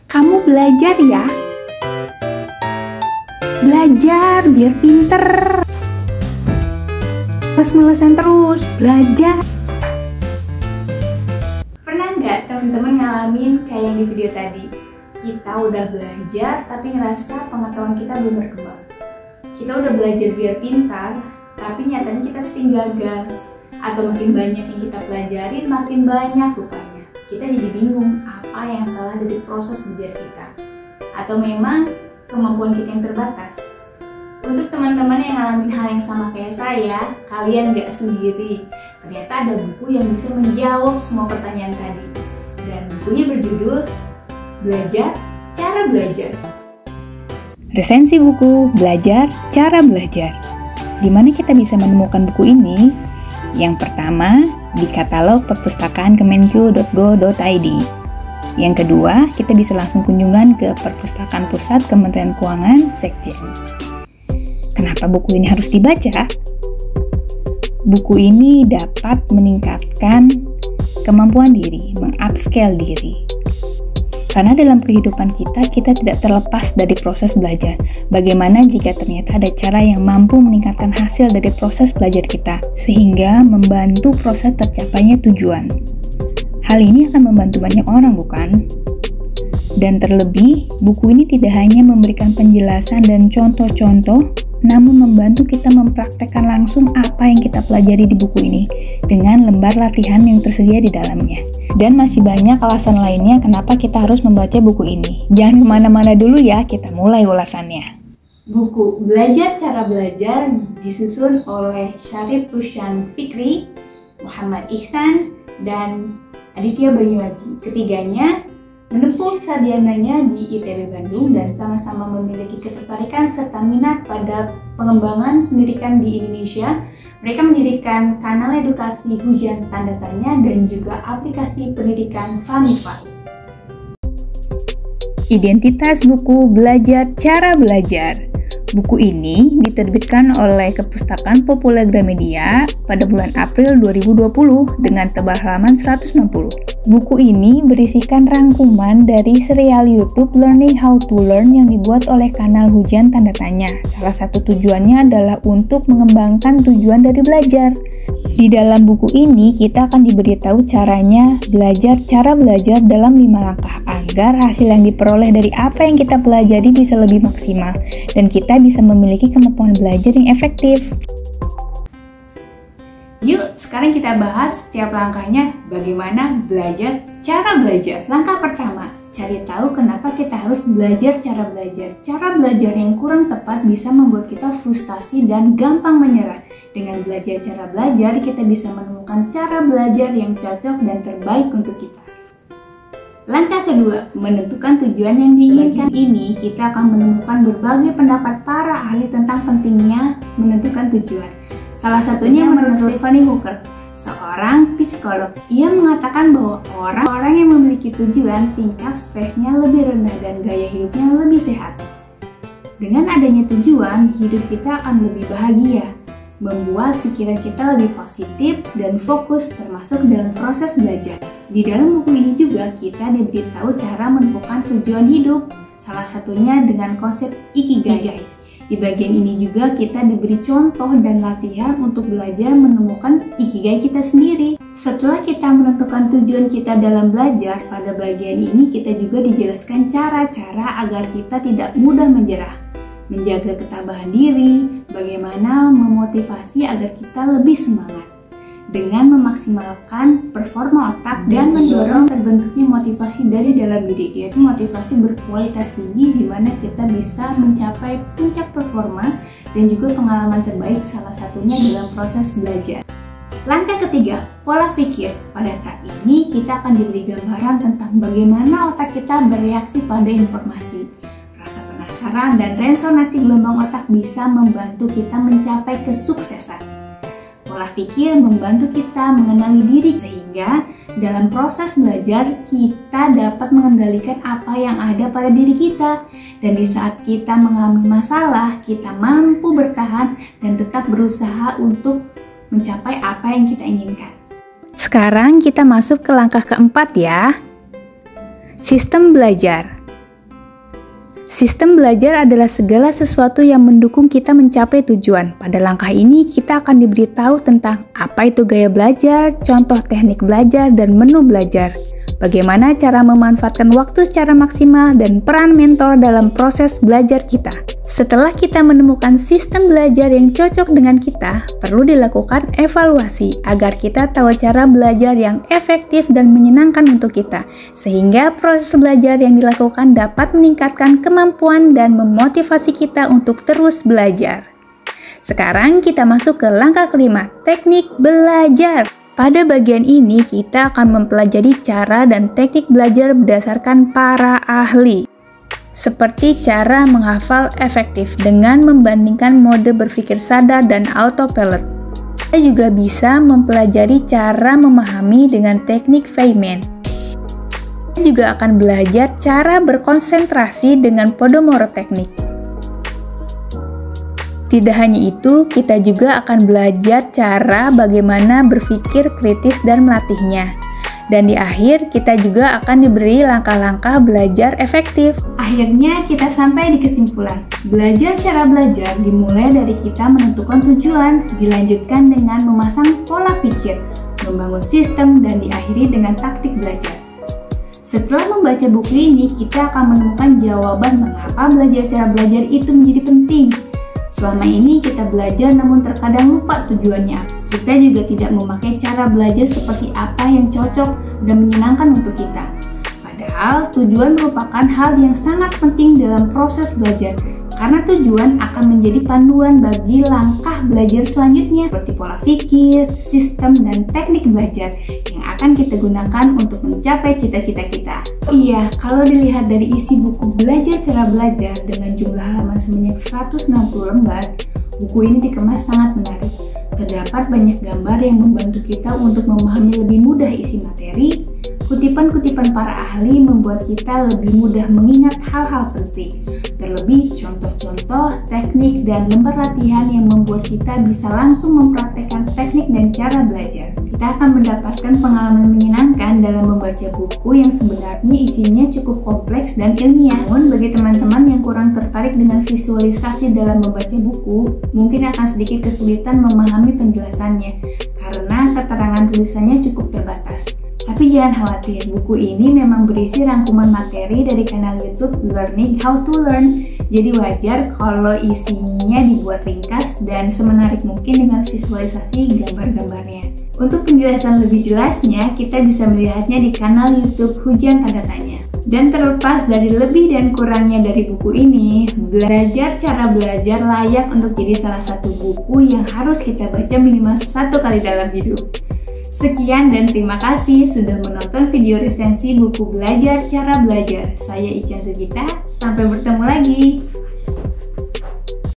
Kamu belajar ya. Belajar biar pinter. Males-malesan terus, belajar. Pernah nggak teman-teman ngalamin kayak yang di video tadi? Kita udah belajar tapi ngerasa pengetahuan kita belum berkembang. Kita udah belajar biar pintar, tapi nyatanya kita sering gagal. Atau makin banyak yang kita pelajarin, makin banyak lupanya. Kita jadi bingung apa yang salah dari proses belajar kita. Atau memang kemampuan kita yang terbatas. Untuk teman-teman yang ngalamin hal yang sama kayak saya, kalian gak sendiri. Ternyata ada buku yang bisa menjawab semua pertanyaan tadi. Dan bukunya berjudul Belajar, Cara Belajar. Resensi buku Belajar, Cara Belajar. Di mana kita bisa menemukan buku ini? Yang pertama, di katalog perpustakaan kemenq.go.id. Yang kedua, kita bisa langsung kunjungan ke Perpustakaan Pusat Kementerian Keuangan, Sekjen. Kenapa buku ini harus dibaca? Buku ini dapat meningkatkan kemampuan diri, mengupscale diri. Karena dalam kehidupan kita tidak terlepas dari proses belajar. Bagaimana jika ternyata ada cara yang mampu meningkatkan hasil dari proses belajar kita, sehingga membantu proses tercapainya tujuan. Hal ini akan membantu banyak orang, bukan? Dan terlebih, buku ini tidak hanya memberikan penjelasan dan contoh-contoh, namun membantu kita mempraktekkan langsung apa yang kita pelajari di buku ini dengan lembar latihan yang tersedia di dalamnya. Dan masih banyak alasan lainnya kenapa kita harus membaca buku ini. Jangan kemana-mana dulu ya, kita mulai ulasannya. Buku Belajar Cara Belajar disusun oleh Syarif Rusyan Fikri, Muhammad Ihsan, dan Aditya Banyuaji. Ketiganya menempuh sarjananya di ITB Bandung dan sama-sama memiliki ketertarikan serta minat pada pengembangan pendidikan di Indonesia. Mereka mendirikan kanal edukasi Hujan Tanda Tanya dan juga aplikasi pendidikan Famify. Identitas buku Belajar, Cara Belajar. Buku ini diterbitkan oleh Kepustakaan Populer Gramedia pada bulan April 2020 dengan tebal halaman 160. Buku ini berisikan rangkuman dari serial YouTube Learning How to Learn yang dibuat oleh kanal Hujan Tanda Tanya. Salah satu tujuannya adalah untuk mengembangkan tujuan dari belajar. Di dalam buku ini kita akan diberitahu caranya belajar cara belajar dalam 5 langkah agar hasil yang diperoleh dari apa yang kita pelajari bisa lebih maksimal dan kita bisa memiliki kemampuan belajar yang efektif. Yuk, sekarang kita bahas setiap langkahnya bagaimana belajar cara belajar. Langkah pertama, cari tahu kenapa kita harus belajar cara belajar. Cara belajar yang kurang tepat bisa membuat kita frustasi dan gampang menyerah. Dengan belajar cara belajar, kita bisa menemukan cara belajar yang cocok dan terbaik untuk kita. Langkah kedua, menentukan tujuan yang diinginkan. Ini kita akan menemukan berbagai pendapat para ahli tentang pentingnya menentukan tujuan. Salah satunya menurut Stephanie Hooker, seorang psikolog. Ia mengatakan bahwa orang yang memiliki tujuan, tingkat stresnya lebih rendah dan gaya hidupnya lebih sehat. Dengan adanya tujuan, hidup kita akan lebih bahagia, membuat pikiran kita lebih positif dan fokus termasuk dalam proses belajar. Di dalam buku ini juga kita diberitahu cara menemukan tujuan hidup, salah satunya dengan konsep Ikigai. Di bagian ini juga kita diberi contoh dan latihan untuk belajar menemukan Ikigai kita sendiri. Setelah kita menentukan tujuan kita dalam belajar, pada bagian ini kita juga dijelaskan cara-cara agar kita tidak mudah menyerah, menjaga ketabahan diri, bagaimana memotivasi agar kita lebih semangat, dengan memaksimalkan performa otak dan mendorong terbentuknya motivasi dari dalam diri, yaitu motivasi berkualitas tinggi di mana kita bisa mencapai puncak performa dan juga pengalaman terbaik, salah satunya dalam proses belajar. Langkah ketiga, pola pikir. Pada tahap ini kita akan diberi gambaran tentang bagaimana otak kita bereaksi pada informasi. Rasa penasaran dan resonansi gelombang otak bisa membantu kita mencapai kesuksesan. Pola pikir membantu kita mengenali diri sehingga dalam proses belajar kita dapat mengendalikan apa yang ada pada diri kita, dan di saat kita mengalami masalah kita mampu bertahan dan tetap berusaha untuk mencapai apa yang kita inginkan. Sekarang kita masuk ke langkah keempat ya. Sistem belajar. Sistem belajar adalah segala sesuatu yang mendukung kita mencapai tujuan. Pada langkah ini, kita akan diberitahu tentang apa itu gaya belajar, contoh teknik belajar, dan menu belajar. Bagaimana cara memanfaatkan waktu secara maksimal dan peran mentor dalam proses belajar kita. Setelah kita menemukan sistem belajar yang cocok dengan kita, perlu dilakukan evaluasi agar kita tahu cara belajar yang efektif dan menyenangkan untuk kita, sehingga proses belajar yang dilakukan dapat meningkatkan kemampuan dan memotivasi kita untuk terus belajar. Sekarang kita masuk ke langkah kelima, teknik belajar. Pada bagian ini, kita akan mempelajari cara dan teknik belajar berdasarkan para ahli. Seperti cara menghafal efektif dengan membandingkan mode berpikir sadar dan autopilot. Kita juga bisa mempelajari cara memahami dengan teknik Feynman. Kita juga akan belajar cara berkonsentrasi dengan Pomodoro Technique. Tidak hanya itu, kita juga akan belajar cara bagaimana berpikir kritis dan melatihnya. Dan di akhir, kita juga akan diberi langkah-langkah belajar efektif. Akhirnya kita sampai di kesimpulan. Belajar cara belajar dimulai dari kita menentukan tujuan, dilanjutkan dengan memasang pola pikir, membangun sistem, dan diakhiri dengan taktik belajar. Setelah membaca buku ini, kita akan menemukan jawaban mengapa belajar cara belajar itu menjadi penting. Selama ini kita belajar namun terkadang lupa tujuannya. Kita juga tidak memakai cara belajar seperti apa yang cocok dan menyenangkan untuk kita. Padahal tujuan merupakan hal yang sangat penting dalam proses belajar, karena tujuan akan menjadi panduan bagi langkah belajar selanjutnya, seperti pola pikir, sistem, dan teknik belajar yang akan kita gunakan untuk mencapai cita-cita kita. Iya, kalau dilihat dari isi buku Belajar Cara Belajar dengan jumlah halaman sebanyak 160 lembar, buku ini dikemas sangat menarik. Terdapat banyak gambar yang membantu kita untuk memahami lebih mudah isi materi. Kutipan-kutipan para ahli membuat kita lebih mudah mengingat hal-hal penting. Terlebih contoh-contoh, teknik, dan lembar latihan yang membuat kita bisa langsung mempraktekkan teknik dan cara belajar. Kita akan mendapatkan pengalaman menyenangkan dalam membaca buku yang sebenarnya isinya cukup kompleks dan ilmiah. Namun bagi teman-teman yang kurang tertarik dengan visualisasi dalam membaca buku, mungkin akan sedikit kesulitan memahami penjelasannya karena keterangan tulisannya cukup terbatas. Tapi jangan khawatir, buku ini memang berisi rangkuman materi dari kanal YouTube Learning How to Learn. Jadi wajar kalau isinya dibuat ringkas dan semenarik mungkin dengan visualisasi gambar-gambarnya. Untuk penjelasan lebih jelasnya, kita bisa melihatnya di kanal YouTube Hujan Tanda Tanya. Dan terlepas dari lebih dan kurangnya dari buku ini, Belajar Cara Belajar layak untuk jadi salah satu buku yang harus kita baca minimal 1 kali dalam hidup. Sekian dan terima kasih sudah menonton video resensi buku Belajar Cara Belajar. Saya Ican Sugita, sampai bertemu lagi.